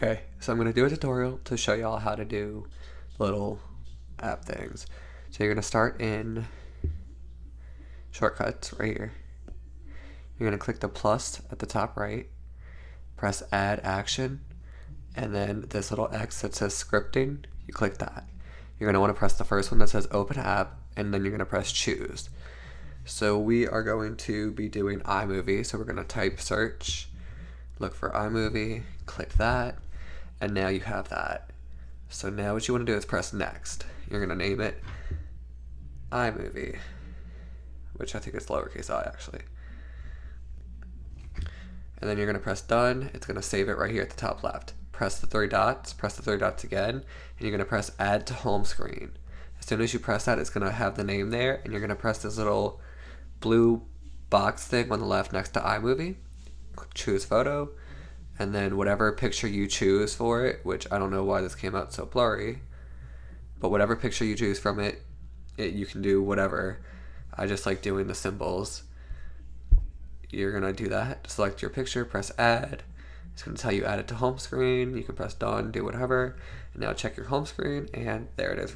Okay, so I'm going to do a tutorial to show y'all how to do little app things. So you're going to start in shortcuts right here. You're going to click the plus at the top right, press add action, and then this little X that says scripting, you click that. You're going to want to press the first one that says open app, and then you're going to press choose. So we are going to be doing iMovie, so we're going to type search, look for iMovie, click that, and now you have that. So now what you want to do is press next. You're going to name it iMovie, which I think is lowercase I actually. And then you're going to press done. It's going to save it right here at the top left. Press the three dots again, and you're going to press add to home screen. As soon as you press that, it's going to have the name there, and you're going to press this little blue box thing on the left next to iMovie. Choose photo, and then whatever picture you choose for it, which I don't know why this came out so blurry, but whatever picture you choose from it, you can do whatever. I just like doing the symbols. You're gonna do that. Select your picture, press add. It's gonna tell you add it to home screen. You can press done, do whatever. And now check your home screen, and there it is.